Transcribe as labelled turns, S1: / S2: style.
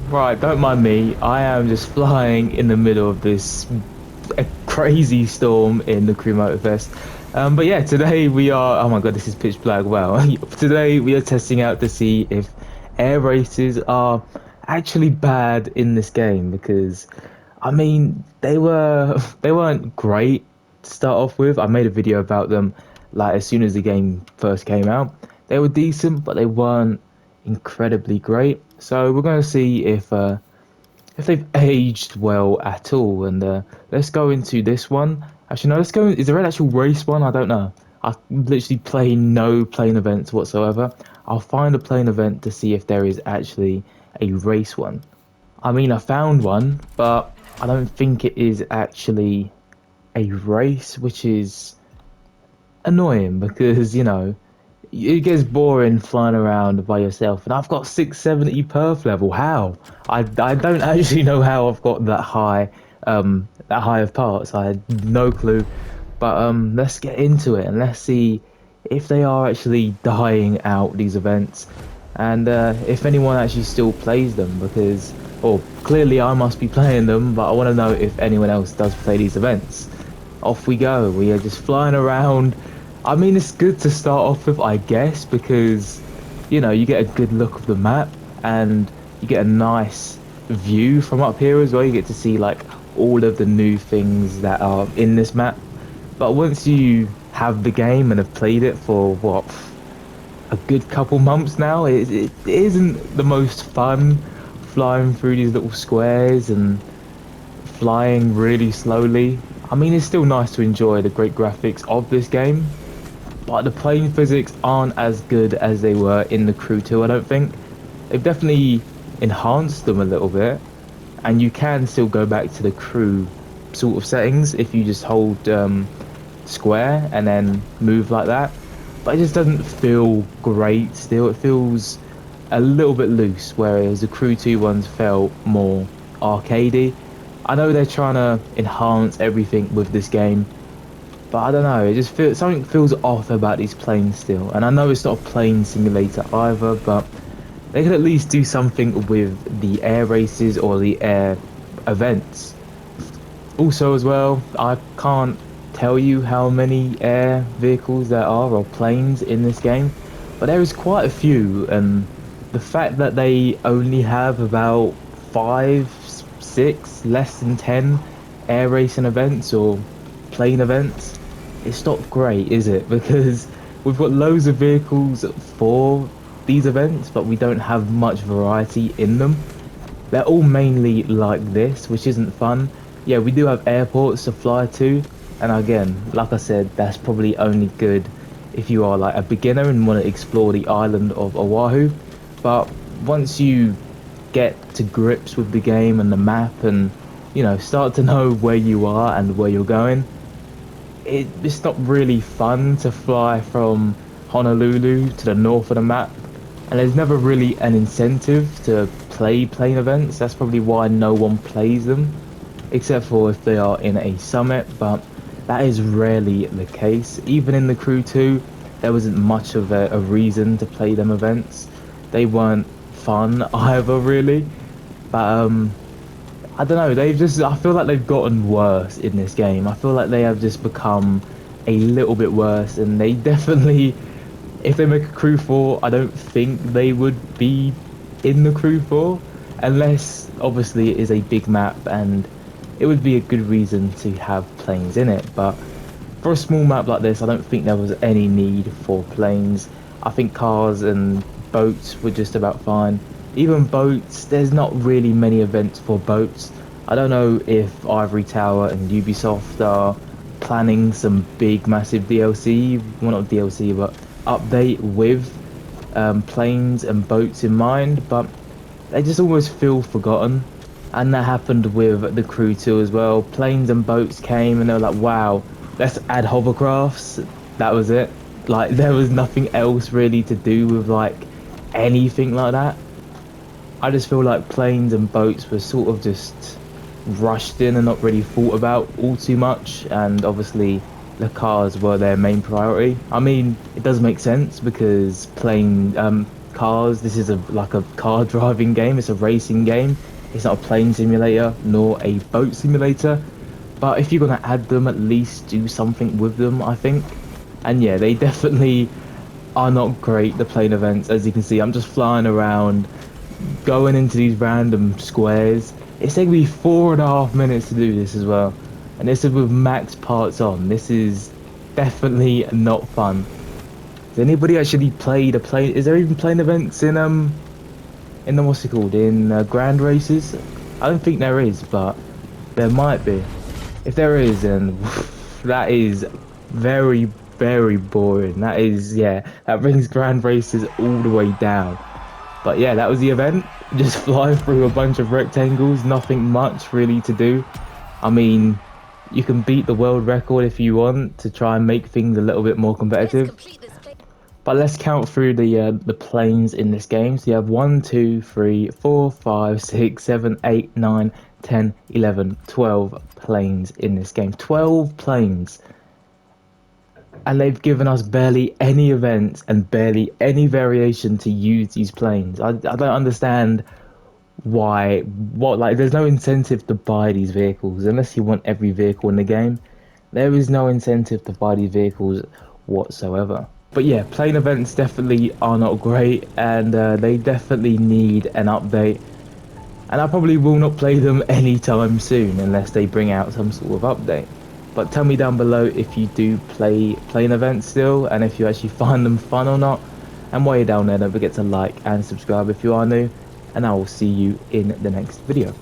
S1: Right, don't mind me. I am just flying in the middle of this crazy storm in the Crew Motorfest. But yeah, today we are. Oh my god, this is pitch black. Wow. Today we are testing out to see if air races are actually bad in this game because, I mean, they weren't great to start off with. I made a video about them like as soon as the game first came out. They were decent, but they weren't incredibly great. So we're going to see if they've aged well at all. And let's go into this one. Actually, no, let's go. Is there an actual race one? I don't know. I literally play no plane events whatsoever. I'll find a plane event to see if there is actually a race one. I mean, I found one, but I don't think it is actually a race, which is annoying because, it gets boring flying around by yourself. And I've got 670 perf level. How? I don't actually know how I've got that high of parts. I had no clue. But let's get into it and let's see if they are actually dying out these events, and if anyone actually still plays them because, or clearly I must be playing them, but I want to know if anyone else does play these events. Off we go. We are just flying around. I mean, it's good to start off with, I guess, because you get a good look of the map and you get a nice view from up here as well. You get to see like all of the new things that are in this map. But once you have the game and have played it for what, a good couple months now, it isn't the most fun flying through these little squares and flying really slowly. I mean, it's still nice to enjoy the great graphics of this game, but the plane physics aren't as good as they were in the Crew 2, I don't think. They've definitely enhanced them a little bit, and you can still go back to the Crew sort of settings if you just hold square and then move like that. But it just doesn't feel great still. It feels a little bit loose, whereas the Crew 2 ones felt more arcadey. I know they're trying to enhance everything with this game, but I don't know, it just feels, something feels off about these planes still. And I know it's not a plane simulator either, but they could at least do something with the air races or the air events. Also as well, I can't tell you how many air vehicles there are or planes in this game, but there is quite a few, and the fact that they only have about 5, 6, less than 10 air racing events or plane events, it's not great, is it? Because we've got loads of vehicles for these events, but we don't have much variety in them. They're all mainly like this, which isn't fun. Yeah, we do have airports to fly to, and again, like I said, that's probably only good if you are like a beginner and want to explore the island of Oahu. But once you get to grips with the game and the map and start to know where you are and where you're going, it's not really fun to fly from Honolulu to the north of the map, and there's never really an incentive to play plane events. That's probably why no one plays them, except for if they are in a summit, but that is rarely the case. Even in the Crew 2, there wasn't much of a reason to play them events. They weren't fun either, really. But I don't know, I feel like they've gotten worse in this game. I feel like they have just become a little bit worse, and they definitely, if they make a Crew 4, I don't think they would be in the Crew 4, unless obviously it is a big map and it would be a good reason to have planes in it. But for a small map like this, I don't think there was any need for planes. I think cars and boats were just about fine. Even boats, there's not really many events for boats. I don't know if Ivory Tower and Ubisoft are planning some big massive DLC, well not DLC but update with planes and boats in mind, but they just almost feel forgotten. And that happened with the Crew 2 as well. Planes and boats came and they were like, wow, let's add hovercrafts. That was it. Like, there was nothing else really to do with like anything like that. I just feel like planes and boats were sort of just rushed in and not really thought about all too much, and obviously the cars were their main priority. I mean, it does make sense because cars. This is like a car driving game. It's a racing game. It's not a plane simulator nor a boat simulator. But if you're gonna add them, at least do something with them, I think. And yeah, they definitely are not great, the plane events. As you can see, I'm just flying around, going into these random squares. It's taking me 4.5 minutes to do this as well. And this is with max parts on. This is definitely not fun. Has anybody actually played a plane? Is there even plane events in the what's it called, in grand races? I don't think there is, but there might be. If there is, then that is very, very boring. That is, yeah, that brings grand races all the way down. But yeah, that was the event. Just fly through a bunch of rectangles, nothing much really to do. I mean, you can beat the world record if you want to try and make things a little bit more competitive. But let's count through the planes in this game. So you have 1, 2, 3, 4, 5, 6, 7, 8, 9, 10, 11, 12 planes in this game. 12 planes. And they've given us barely any events and barely any variation to use these planes. I don't understand why. Like, there's no incentive to buy these vehicles unless you want every vehicle in the game. There is no incentive to buy these vehicles whatsoever. But yeah, plane events definitely are not great, and they definitely need an update. And I probably will not play them anytime soon unless they bring out some sort of update. But tell me down below if you do play plane events still, and if you actually find them fun or not. And while you're down there, don't forget to like and subscribe if you are new, and I will see you in the next video.